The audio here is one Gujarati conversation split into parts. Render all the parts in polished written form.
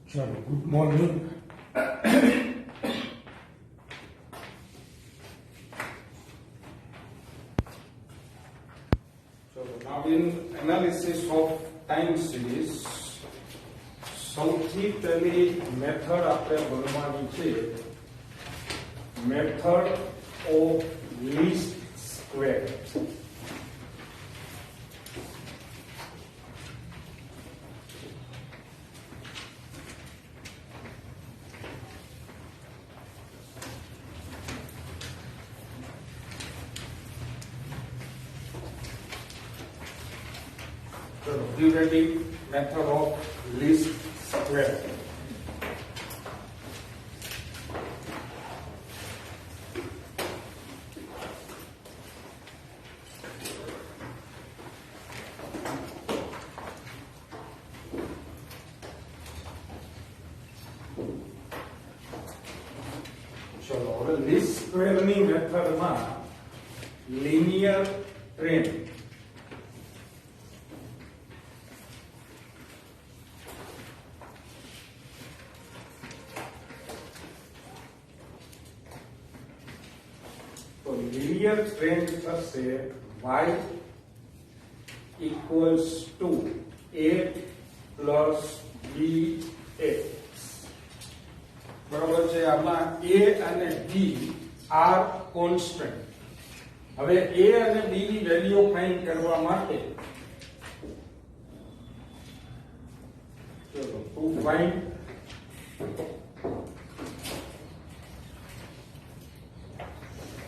Chalo, good morning. So now in analysis of time series, સૌથી પહેલી મેથડ આપણે ભણવાની છે method of least square. Derivative method of least square. ચલો હવે લીસ્ટ સ્ક્વેર ની મેથડમાં લિનિયર ટ્રેન linear trend થશે y equals to a plus bx. બરાબર છે. આમાં a અને b આર કોન્સ્ટન્ટ. હવે a અને b ની વેલ્યુ ફાઇન્ડ કરવા માટે ચલો to find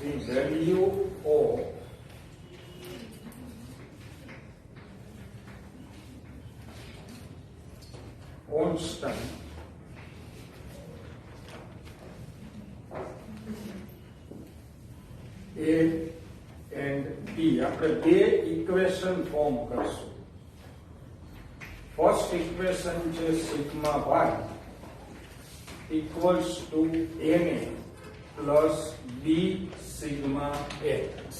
the value of constant A and B. આપણે બે ઇક્વેશન ફોર્મ કરશું. ફર્સ્ટ ઇક્વેશન છે sigma y equals to Na plus b sigma x.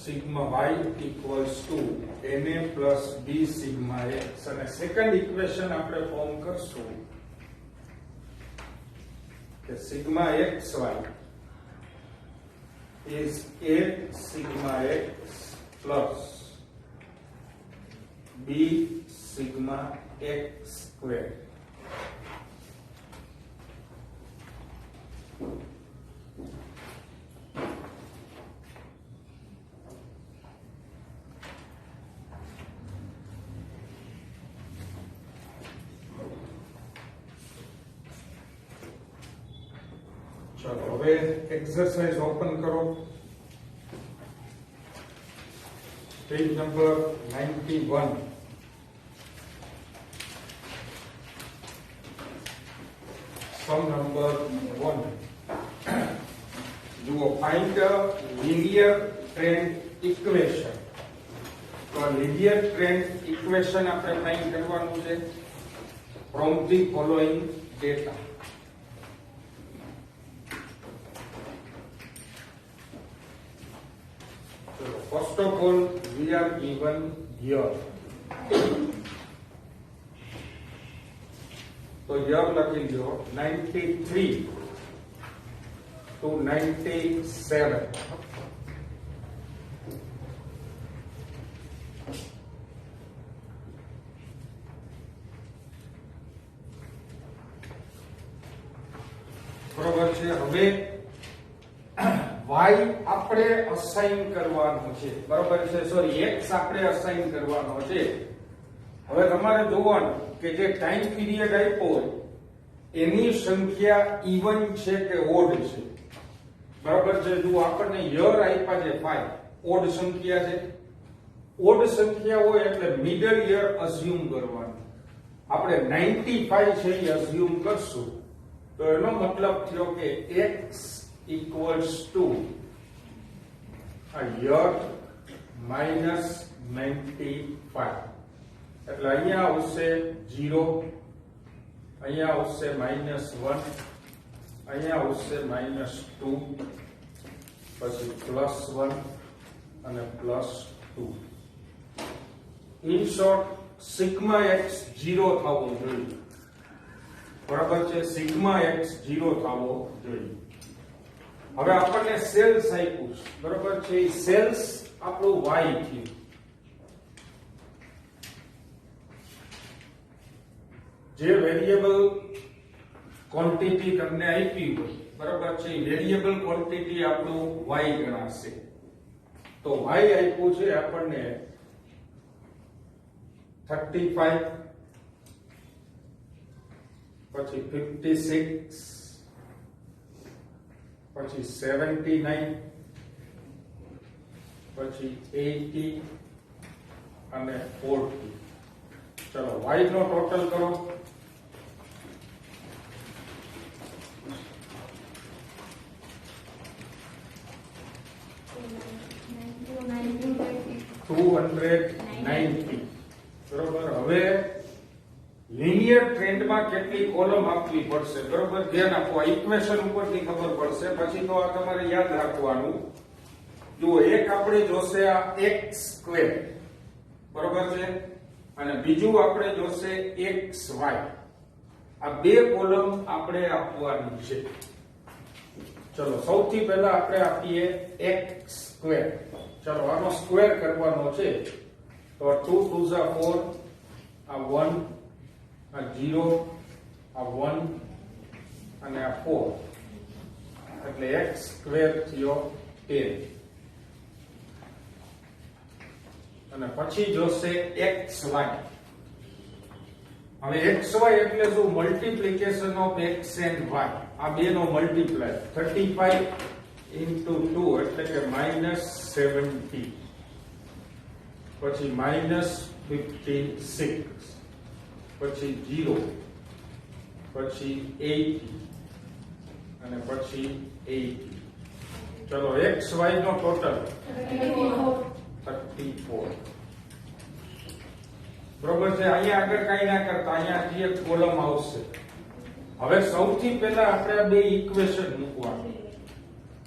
Sigma y equals to Na plus b sigma x. અને સેકન્ડ ઇક્વેશન આપણે ફોર્મ કરશું કે sigma xy is a sigma x plus b sigma x squared. ચલો હવે એક્સરસાઇઝ ઓપન કરો. Page number 91. Sum number 1. જુઓ, ફાઇન્ડ લિનિયર ટ્રેન્ડ ઇક્વેશન. તો લિનિયર ટ્રેન્ડ ઇક્વેશન આપણે ફાઇન્ડ કરવાનું છે from the following data. First of all, we are given here. So here લખી લો 93 to 97. બરોબર છે. હવે y આપણે અસાઇન કરવાનો છે. બરોબર છે. સોરી, x આપણે અસાઇન કરવાનો છે. હવે તમારે જોવાનું કે જે ટાઈમ પીરિયડ આપ્યો હોય એની સંખ્યા ઇવન છે કે ઓડ છે. બરાબર છે. જો આપણને યર આપ્યા છે 5, ઓડ સંખ્યા છે. ઓડ સંખ્યા હોય એટલે મિડલ યર અઝ્યુમ કરવાનું. આપણે 95 છે એ અઝ્યુમ કરશું તો એનો મતલબ થયો કે x equals to a year minus 95. એટલે અહીંયા આવશે 0, અહીંયા આવશે -1, અહીંયા આવશે -2, પછી +1 અને +2. In short, સિગ્મા x 0 થવો જોઈએ, બરાબર છે, સિગ્મા x 0 થવો જોઈએ. હવે આપણને સેલ્સ આપ્યું છે, બરાબર છે, એ સેલ્સ આપણું y થયું. જે વેરિયેબલ ક્વોન્ટિટી તમને આપી હોય, બરાબર છે, એ વેરિયેબલ ક્વોન્ટિટી આપણું y ગણાશે. તો y આપ્યું છે આપણને 35, પછી 56, પછી 79, પછી 80 અને 40. ચલો y નો ટોટલ કરો. બરોબર. હવે લિનિયર ટ્રેન્ડમાં કેટલી કોલમ આપવી પડશે, બરોબર, ધ્યાન આપો. આ ઇક્વેશન ઉપરથી ખબર પડશે, પછી તો આ તમારે યાદ રાખવાનું. જુઓ, એક આપણે જોશે આ x², બરોબર છે, અને બીજું આપણે જોશે xy. આ બે કોલમ આપણે આપવાની છે. ચલો સૌથી પહેલા આપણે આપીએ x². ચલો આનો સ્ક્વેર કરવાનો છે. તો 2 2 4, આ 1, આ 0, આ 1 અને આ 4, એટલે x² થયો 10. અને પછી જોશે xy. હવે xy એટલે શું? Multiplication of x and y. આ બે નો મલ્ટીપ્લાય. 35 into 2 એટલે કે -70, પછી -56, પછી 0, પછી 80 અને પછી 80. ચલો xy નો ટોટલ 34. બરોબર છે. અહીંયા આગળ કઈ ના કરતા, અહીંયા જે એક કોલમ આવશે. હવે સૌથી પહેલા આપણે આ બે ઇક્વેશન મૂકવાનું.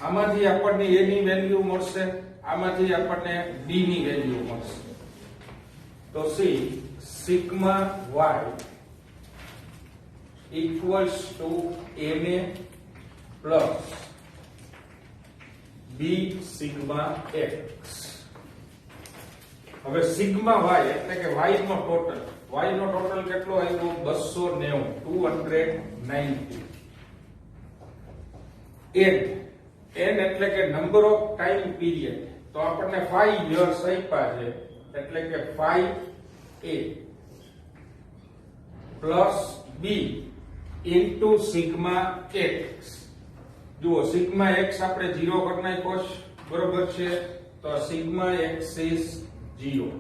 આમાંથી આપણને a ની વેલ્યુ મળશે, આમાંથી આપણને b ની વેલ્યુ મળશે. તો C sigma y equals to ma plus b sigma x. હવે સિગ્મા y એટલે કે y નો ટોટલ. y નો ટોટલ કેટલો આવ્યો? 290. n એટલે કે નંબર ઓફ ટાઈમ પીરિયડ. તો આપણને 5 યર્સ આપ્યા છે, એટલે કે 5a plus b into sigma x. જુઓ, સિગ્મા x આપણે 0 કરી નાખ્યો છે, બરોબર છે, તો સિગ્મા x ઇઝ 0.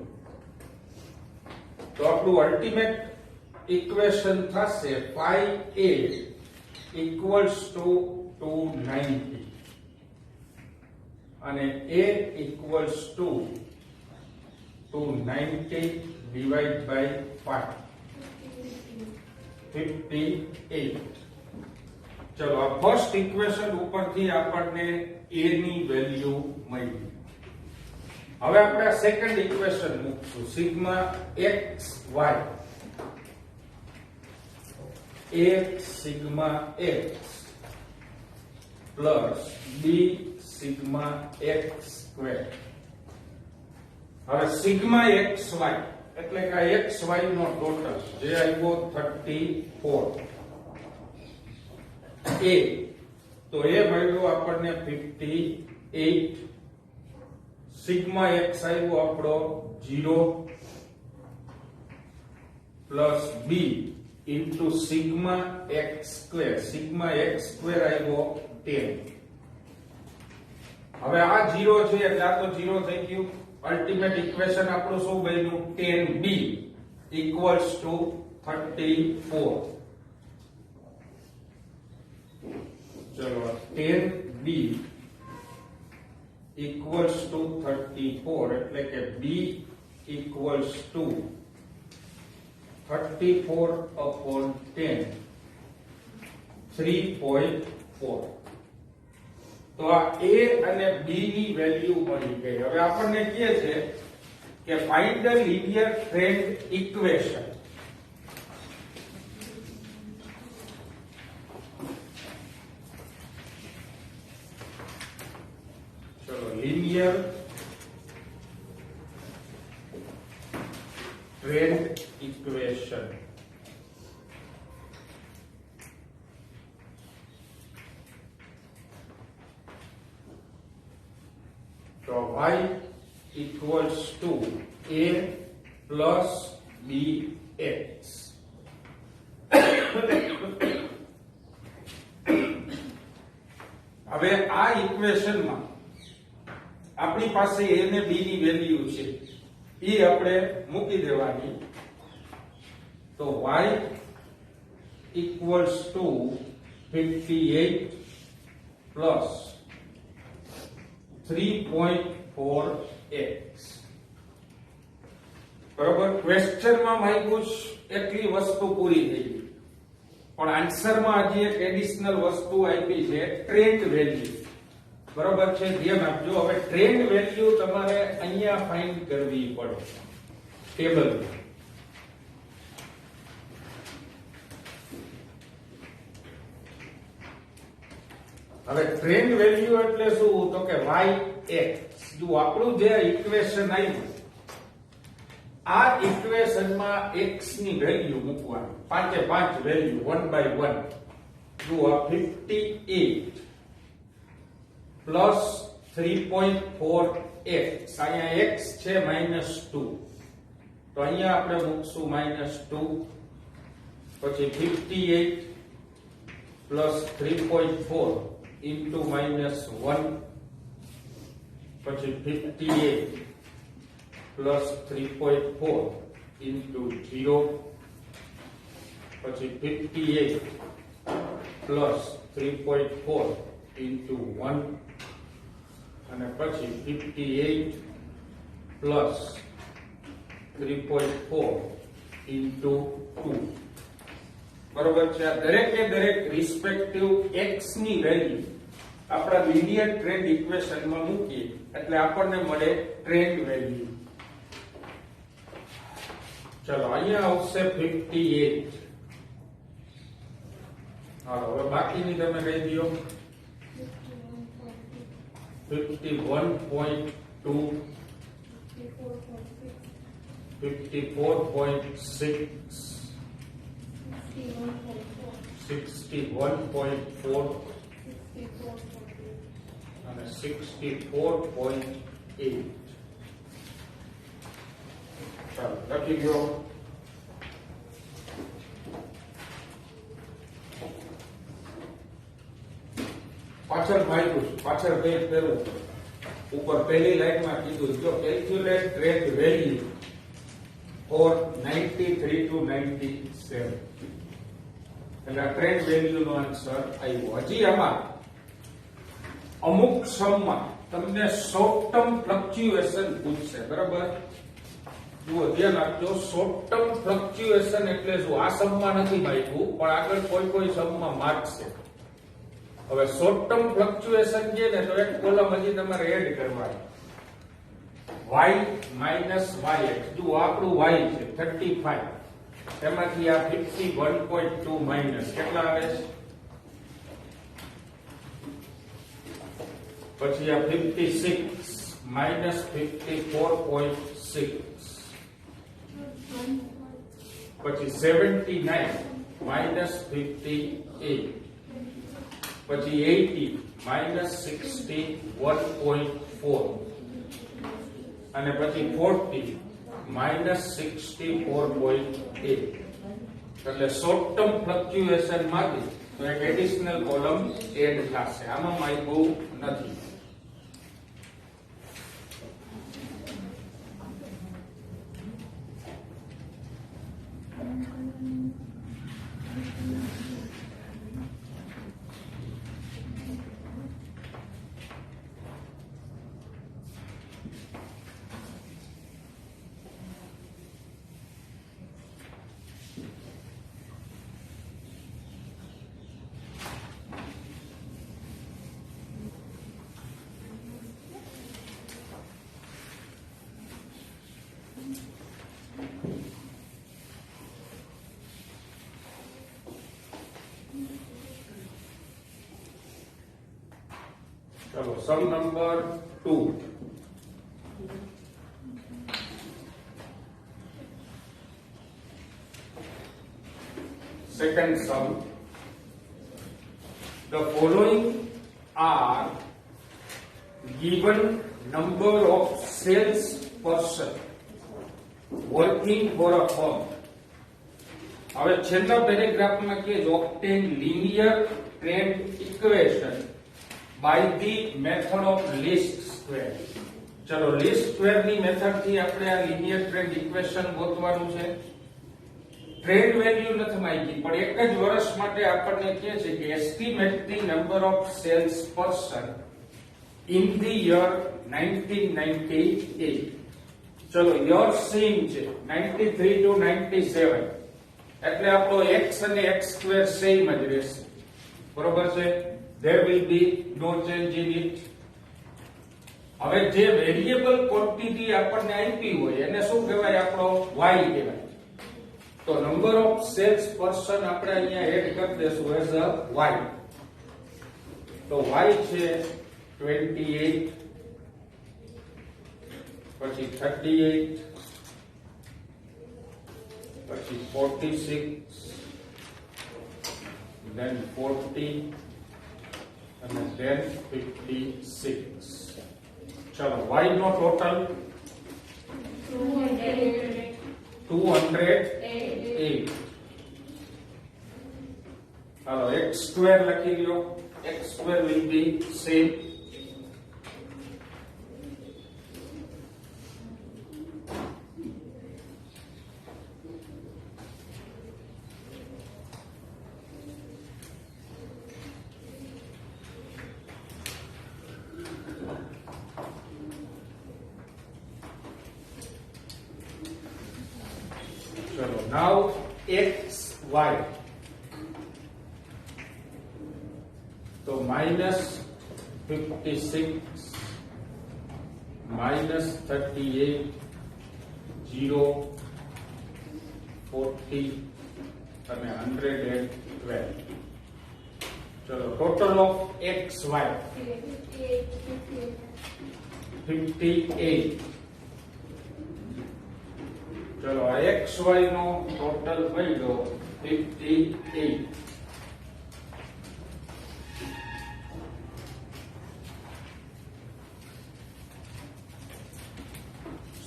તો આપણું અલ્ટિમેટ ઇક્વેશન થશે 5a equals to 290 અને a equals to 290 divided by 5, 58. ચલો આ ફર્સ્ટ ઇક્વેશન ઉપરથી આપણને a ની વેલ્યુ મળી. હવે આપણે આ સેકન્ડ ઇક્વેશન મૂકશું. Sigma xy a sigma x plus b sigma x square. હવે સિગ્મા xy એટલે કે xy નો ટોટલ જે આવ્યો 34. a તો એ મળ્યો આપણને 58. સિગ્મા x આવ્યો આપણો 0 plus b into sigma x square. Sigma x square આવ્યો 10. હવે આ 0 છે એટલે આ તો 0 થઈ ગયું. અલ્ટિમેટ ઇક્વેશન આપણું શું બન્યું? 10b equals to 34. ચલો 10b equals to 34 એટલે કે b equals to 34 upon 10, 3.4. તો આ a અને b ની વેલ્યુ મળી ગઈ. હવે આપણને કહે છે કે find the linear trend equation. ચલો linear trend equation. So y equals to a plus bx. હવે આ ઇક્વેશનમાં આપણી પાસે a ને b ની વેલ્યુ છે એ આપણે મૂકી દેવાની. તો y equals to 58 plus 3.4x. બરોબર. ક્વેશ્ચનમાં માંગ્યું એટલી વસ્તુ પૂરી થઈ ગઈ, પણ આન્સરમાં હજી એક એડિશનલ વસ્તુ આપી છે, ટ્રેન્ડ વેલ્યુ. બરોબર છે, ધ્યાન આપજો. હવે ટ્રેન્ડ વેલ્યુ તમારે અહીંયા ફાઇન્ડ કરવી પડે ટેબલમાં. હવે ટ્રેન્ડ વેલ્યુ એટલે શું? તો કે y(x). જો આપણું જે ઇક્વેશન આવ્યું, આ ઇક્વેશનમાં x ની વેલ્યુ મૂકવાની, 5 વેલ્યુ 1 by 1. જો આ 58 પ્લસ 3.4x, અહીંયા x છે -2, તો અહીંયા આપણે મૂકશું -2. પછી 58 પ્લસ 3.4 into -1, પછી 58 plus 3.4 into 0, પછી 58 plus 3.4 into 1, અને પછી 58 plus 3.4 into 2. બરોબર છે. આ દરેકે દરેક રિસ્પેક્ટિવ x ની વેલ્યુ આપણા લિનિયર ટ્રેન્ડ ઇક્વેશનમાં મૂકીએ એટલે આપણને મળે ટ્રેન્ડ વેલ્યુ. ચલો અહીંયા આવશે 58. હાલો હવે બાકીની તમે કહી દો. 51.2, 54.6, 61.4 અને 64.8. ચાલો લખી દો. પાછળ માર્યું, પાછળ પેજ પહેલું, ઉપર પહેલી લાઈનમાં કીધું જો calculate trend value for 93 to 97. એટલે ટ્રેન્ડ વેલ્યુ નો આન્સર આવ્યો. હજી આમાં અમુક સમમાં તમને શોર્ટ ટર્મ ફ્લક્ચ્યુએશન પૂછશે. બરાબર, જુઓ ધ્યાન આપજો. શોર્ટ ટર્મ ફ્લક્ચ્યુએશન એટલે શું? આ સમમાં નથી માગ્યું, પણ આગળ કોઈ સમમાં માગશે. હવે શોર્ટ ટર્મ ફ્લક્ચ્યુએશન છે ને, તો એક કોલમ હજી તમારે એડ કરવાની, y minus yx. જુઓ આપણું y છે 35, એમાંથી આ 51.2 માઇનસ કેટલા આવે છે? પછી આ 56 માઇનસ 54.6, પછી 79 માઇનસ 58, પછી 80 માઇનસ 61.4, અને પછી 40 માઇનસ 64.8. એટલે શોર્ટ ટર્મ ફ્લક્ચ્યુએશન માંથી તો એક એડિશનલ કોલમ એડ થશે. આમાં માગ્યું નથી. ચલો સમ number 2. Second sum. The following are given number of sales person working for a firm. હવે છેલ્લા પેરેગ્રાફમાં કે obtain linear trend equation by the method of least square. ચલો least square ની મેથડ થી આપણે આ linear trend equation ગોતવાનું છે. ટ્રેન્ડ વેલ્યુ નથી માંગી પણ એક જ વર્ષ માટે આપણને કહે છે કે estimate the number of sales person in the year 1998. ચલો યર સેમ છે 93 ટુ 97 એટલે આપણો x અને x² સેમ જ રહેશે. બરોબર છે? there will be no change in it. હવે જે વેરિયેબલ ક્વોન્ટિટી આપણને આપી હોય એને શું કહેવાય? આપણો y કહેવાય. તો નંબર ઓફ સેલ્સ પર્સન આપણે અહીંયા એડ કરી દેશું એઝ અ y. તો y છે 28, પછી 38, પછી 46, then 40 અને then 56. ચલો y નો ટોટલ 208. હાલો x² લખી લ્યો. x² will be same. Now xy. So minus 56, minus 38, 0, 40 and 112. So total of xy 58. ચલો આ xy નો ટોટલ મળ્યો 58.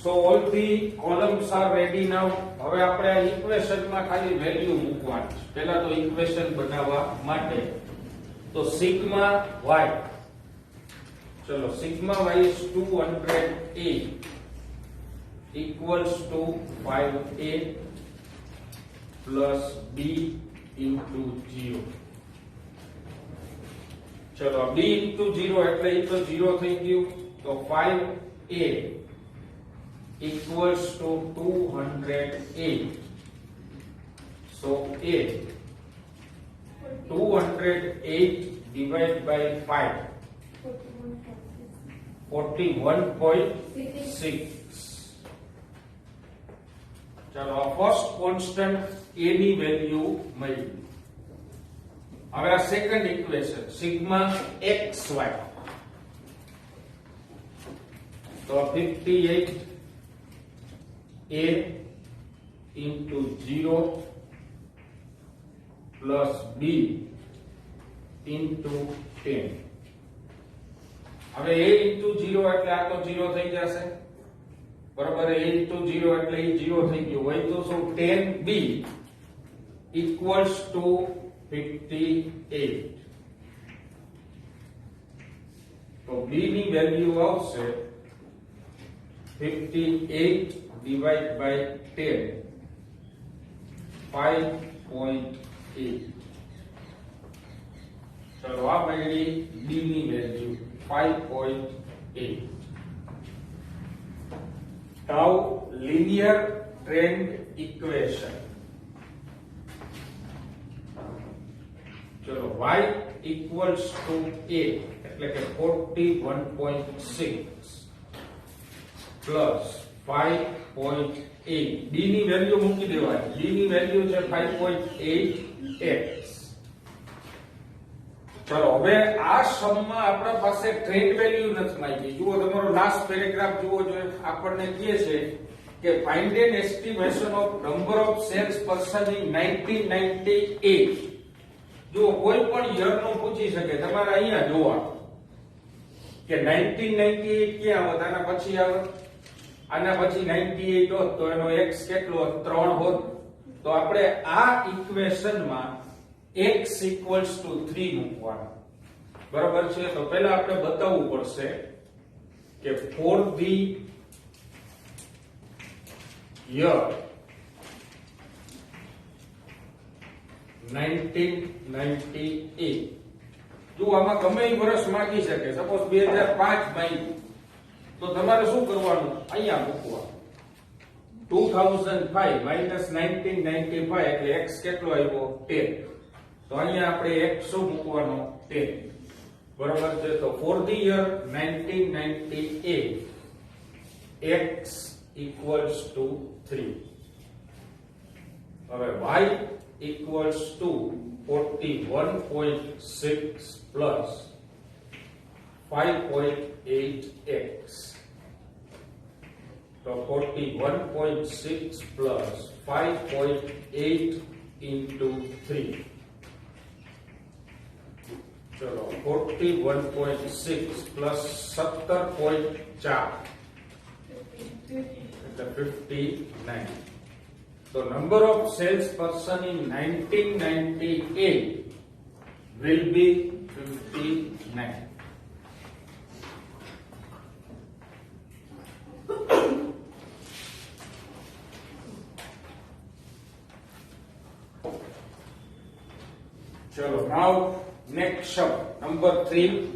So all the columns are ready now. હવે આપણે આ ઇક્વેશન માં ખાલી વેલ્યુ મૂકવાની છે. પહેલા તો ઇક્વેશન બનાવવા માટે તો સિગ્મા y, ચલો sigma y is 208 equals to 5a plus b into 0. ચલો b into 0 એટલે એ તો 0 થઈ ગયું. તો 5a equals to 208. So a 208 divided by 5 41.6. ચલો આ ફર્સ્ટ કોન્સ્ટન્ટ a ની વેલ્યુ મળી. હવે આ સેકન્ડ ઇક્વેશન સિગ્મા xy. તો 58 a into 0 plus b into 10. હવે a into 0 એટલે આ તો 0 થઈ જશે. બરાબર? a into 0 એટલે એ 0 થઈ ગયું હોય તો શું 10b equals to 58. તો b ની વેલ્યુ આવશે 58 divided by 10 5.8. ચલો આ મળી b ની value 5.8. Now linear trend equation. ચલો y equals to a એટલે કે 41.6 plus 5.8. b ની વેલ્યુ મૂકી દેવાની. b ની વેલ્યુ છે 5.8x ચલો હવે આ સમમાં આપણા પાસે ટ્રેડ વેલ્યુ નથી માંગી. જુઓ તમારો લાસ્ટ પેરેગ્રાફ જુઓ જોઈએ. આપણને કહે છે કે find N estimation of number of sales person in 1998. જો કોઈ પણ યર નું પૂછી શકે, તમારે અહીંયા જોવાનું કે 1998 ક્યાં હોત, આના પછી આવે, આના પછી 98 હોત તો એનો x કેટલો હોત? 3 હોત. તો આપણે આ ઇક્વેશનમાં x = 3 મૂકવાનું. બરાબર છે? તો પહેલા આપણે બતાવવું પડશે કે for the year 1998. જો આમાં ગમે એ વર્ષ માંગી શકે, સપોઝ 2005 માંગ્યું તો તમારે શું કરવાનું? અહીંયા મૂકવાનું 2005 minus 1995 એટલે x કેટલો આવ્યો? 10. તો અહીંયા આપણે x શું મૂકવાનો? 10. બરાબર છે? તો for the year 1998 x = 3. હવે y = 41.6 plus 5.8x. તો 41.6 plus 5.8 into 3. ચલો 41.6 plus 17.4 એટલે 59. So number of sales person in 1998 will be 59. Chalo, now next शब्द number 3.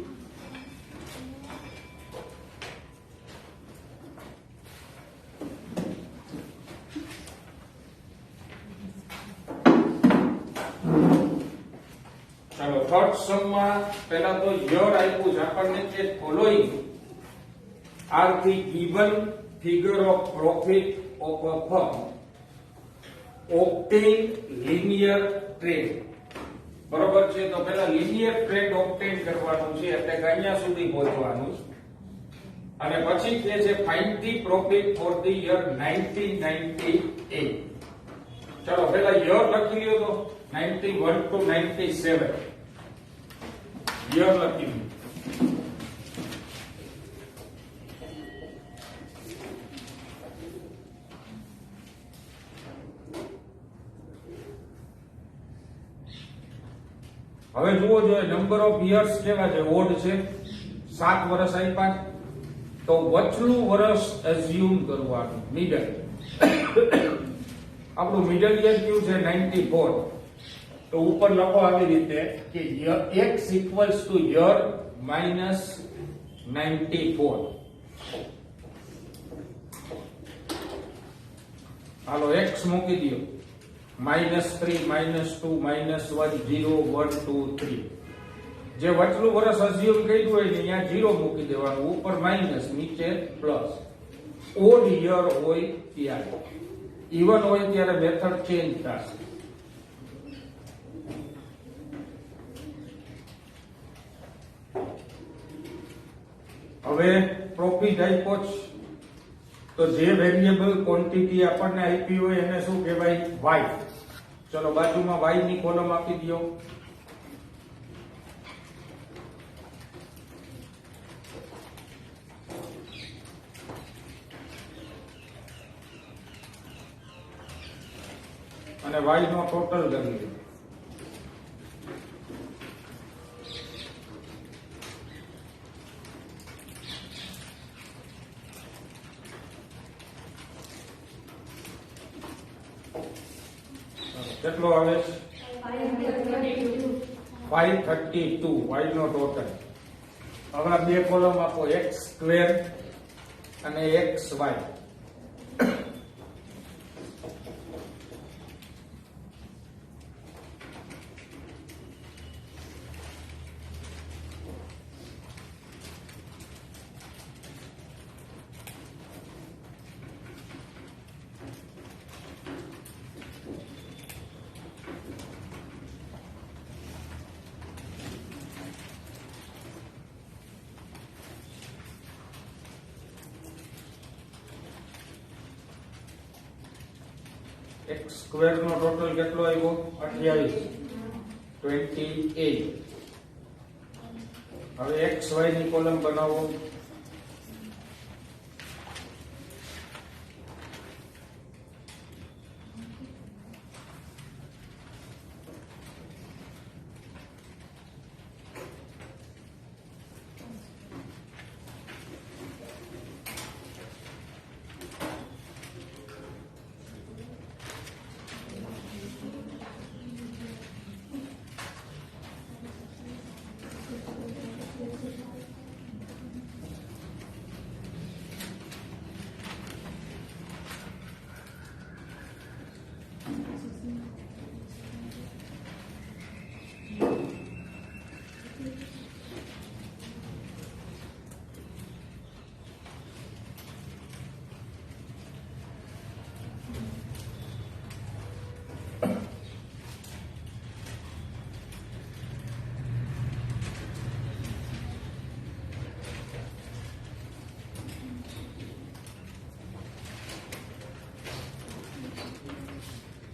चलो थर्ड सम में पहला तो यर आप्યું છે આપણને કે following are the given figure of profit of a firm obtain linear trend. બરોબર છે? તો પહેલા લિનિયર ટ્રેડ ઓબ્ટેન કરવાનું છે એટલે કે અહીંયા સુધી પહોંચવાનું અને પછી કે છે find the profit for the year 1998. ચલો પહેલા યર લખી લ્યો તો 91 to 97 યર લખી લ્યો. હવે જુઓ જોઈએ નંબર ઓફ યર્સ કેવા છે? ઓડ છે, 7 વર્ષ આપ્યા. તો વચલું વર્ષ એઝ્યુમ કરવાનું. મિડલ આપણું મિડલ યર કયું છે? 94. તો ઉપર લખો આવી રીતે કે x = યર minus 94. હાલો x મૂકી દો. -3 -2 -1 0 1 2 3. જે વચલું વર્ષ અઝ્યુમ કર્યું હોય ને અહીંયા 0 મૂકી દેવાનું, ઉપર માઇનસ નીચે પ્લસ. ઓડ યર હોય ત્યારે, ઇવન હોય ત્યારે મેથડ ચેન્જ થશે. હવે પ્રોફિટ આપ્યો છે તો જે વેરિયેબલ ક્વોન્ટિટી આપણને આપી હોય એને શું કહેવાય? y. ચલો બાજુમાં y ની કોલમ આપી દો. અને y નો ટોટલ કરી લો. કેટલો આવે? 532 y નો ટોટલ. હવે આ બે કોલમ આપો, x² અને xy. x સ્ક્વેર નો ટોટલ કેટલો આવ્યો 28 28 હવે x y ની કોલમ બનાવો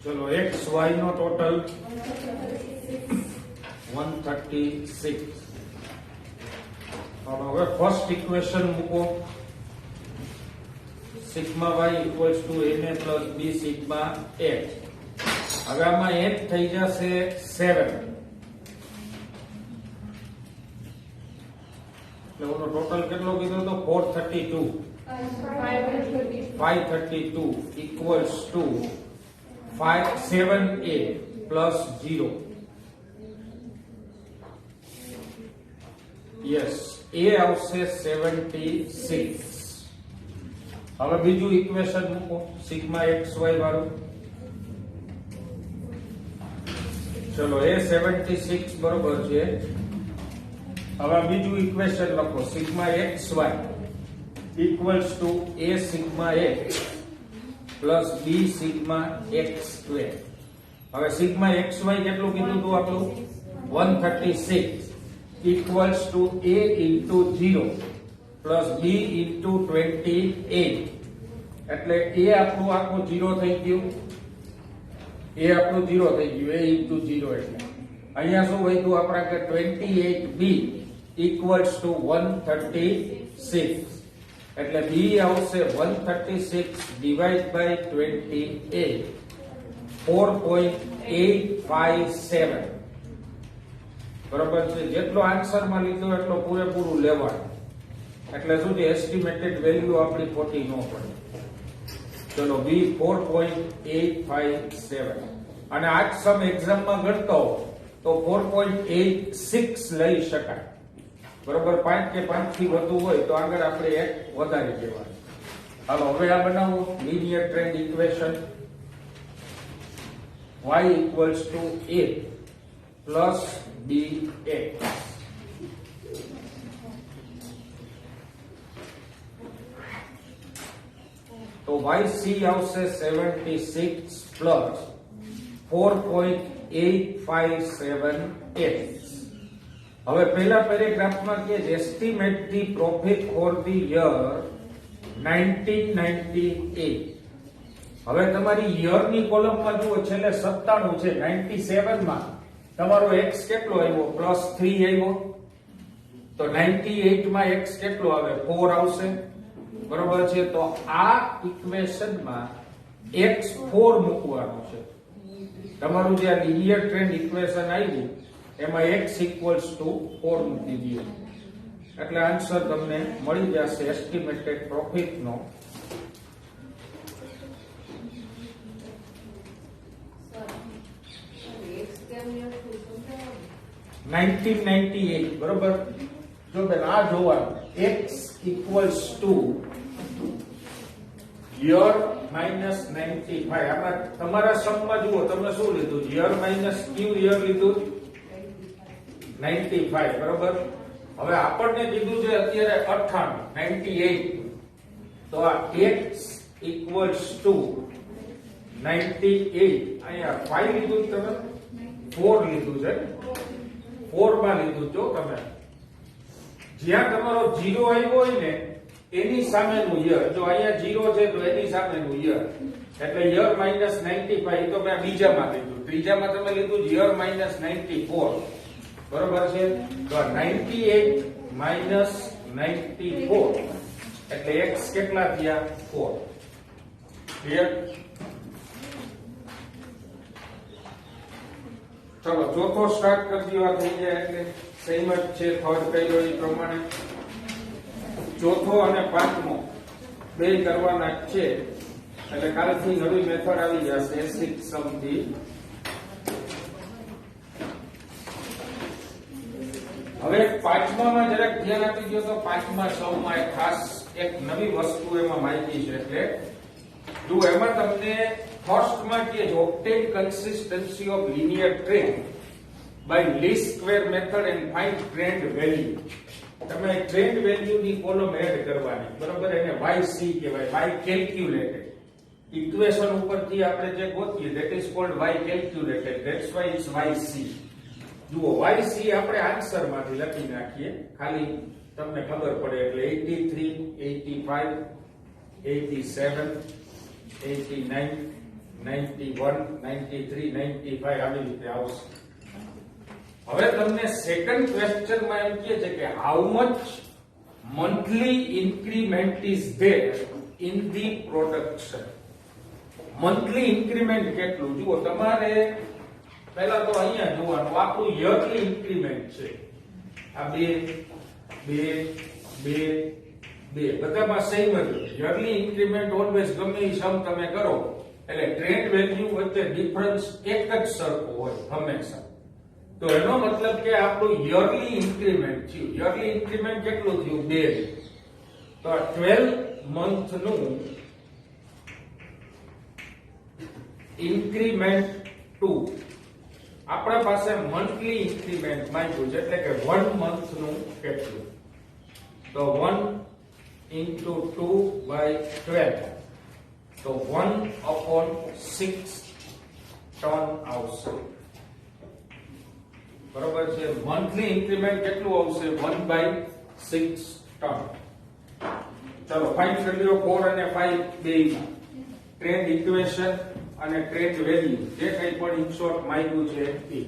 चलो एक्स वाई नो टोटल 136 હવે ફર્સ્ટ ઇક્વેશન મૂકો sigma y equals to na plus b sigma h હવે આમાં h થઈ જશે 7 એટલે ઓનો ટોટલ કેટલો કીધો તો 532 equals to 7a plus 0. Yes, a આવશે 76. હવે બીજું ઇક્વેશન મૂકો સિગ્મા xy વાળું ચલો a 76 બરોબર છે હવે બીજું ઇક્વેશન લખો sigma xy equals to a sigma x plus b sigma x square હવે સિગ્મા xy કેટલું કીધું તો આપણું 136 equals to a into 0 plus b into 28 એટલે a આપણું આખું 0 થઈ ગયું a આપણું 0 થઈ ગયું a ઇન્ટુ 0 એટલે અહીંયા શું વધ્યું આપણા કે 28b ઇક્વલ્સ ટુ 136 એટલે b આવશે 136 ડિવાઇડ બાય 28 4.857 બરાબર છે જેટલો આન્સર માં લીધો એટલો પૂરેપૂરું લેવાનું એટલે શું છે એસ્ટિમેટેડ વેલ્યુ આપણી ખોટી ન પડે ચલો b 4.857 અને આ સમ એક્ઝામ માં ગણતો તો 4.86 લઈ શકાય બરોબર 5 કે 5 થી વધુ હોય તો આગળ આપણે એક વધારી દેવાનું હાલો હવે આ બનાવો linear trend equation y equals to a plus bx તો yc આવશે 76 plus 4.857x હવે પહેલા પેરેગ્રાફમાં કે estimate the profit for the year 1998 હવે તમારી યર ની કોલમમાં જુઓ છેલ્લે 97 છે 97 માં તમારો x કેટલો આવ્યો +3 આવ્યો તો 98 માં x કેટલો આવે 4 આવશે બરોબર છે તો આ ઇક્વેશનમાં x4 મૂકવાનું છે તમારું જે લિનિયર ટ્રેન્ડ ઇક્વેશન આવ્યું એમાં x ઇક્વલ્સ ટુ 4 મૂકી દઈએ એટલે આન્સર તમને મળી જશે એસ્ટિમેટેડ પ્રોફિટ નો 1998 બરોબર જો બેન આ જોવાનું x equals to year minus 95 આમાં તમારા સમમાં જુઓ તમે શું લીધું યર માઈનસ ક્યુ યર લીધું 95 બરોબર હવે આપણને કીધું છે અત્યારે 98 તો આ x ઇક્વલ્સ ટુ 98 અહીંયા 5 લીધું તમે 4 લીધું છે 4 માં લીધું જો તમે જ્યાં તમારો 0 આવ્યો હોય ને એની સામેનું યર, જો અહીંયા 0 છે તો એની સામેનું યર, એટલે યર -95 તો મેં બીજામાં લીધું, ત્રીજામાં તમે લીધું યર -94, બરોબર છે? તો 98 -94 એટલે x કેટલા થયા? 4. ક્લિયર? ચલો ચોથો સ્ટાર્ટ કરી દેવા થઈ જાય એટલે સેમ જ છે, થર્ડ કર્યો એ પ્રમાણે ચોથો અને પાંચમો બે કરવાના જ છે, એટલે કાલથી નવી મેથડ આવી જશે 6 સમ થી. હવે પાંચમામાં જરાક ધ્યાન આપી દો તો પાંચમા સૌમાં એક ખાસ એક નવી વસ્તુ એમાં માહિતી છે. એટલે જો એમાં તમને ફર્સ્ટમાં કે obtain consistency of linear trend by least square method and find trend value. તમે ટ્રેન્ડ વેલ્યુ ની કોલમ એડ કરવાની, બરોબર? એને YC કહેવાય, Y કેલ્ક્યુલેટેડ. ઇક્વેશન ઉપરથી આપણે જે ગોતીએ that is called Y calculated, that's why it's YC. જુઓ YC આપણે આન્સર માંથી લખી નાખીએ, ખાલી તમને ખબર પડે એટલે 83, 85, 87, 89, 91, 93, 95 આવી રીતે આવશે. હવે તમને સેકન્ડ ક્વેશ્ચન માં એમ કહે છે કે how much monthly increment is there in the production. Monthly increment કેટલું? જુઓ તમારે પહેલા તો અહીંયા જોવાનું આપણું યરલી ઇન્ક્રીમેન્ટ છે, આ 2 બધામાં સેમ જ. યરલી ઇન્ક્રીમેન્ટ ઓલવેઝ ગમે એ સમ તમે કરો એટલે ટ્રેન્ડ વેલ્યુ વચ્ચે ડિફરન્સ એક જ સરખો હોય હંમેશા. તો એનો મતલબ કે આપણું યરલી ઇન્ક્રીમેન્ટ થયું. યરલી ઇન્ક્રીમેન્ટ કેટલું થયું? 2. તો 12 મંથ નું ઇન્ક્રીમેન્ટ 2 આપણા પાસે મંથલી ઇન્ક્રીમેન્ટ માંગ્યું છે, એટલે કે 1 મંથ નું કેટલું? તો 1 into 2/12, તો 1/6 ટન આવશે, બરોબર છે? મંથલી ઇન્ક્રીમેન્ટ કેટલું આવશે? 1/6 ટન. ચલો ફાઇન્ડ કરી લો 4 અને 5 બેયમાં ટ્રેન્ડ ઇક્વેશન અને ટ્રેન્ડ વેલ્યુ જે કંઈ પણ ઇન શોર્ટ માંગ્યું છે એ.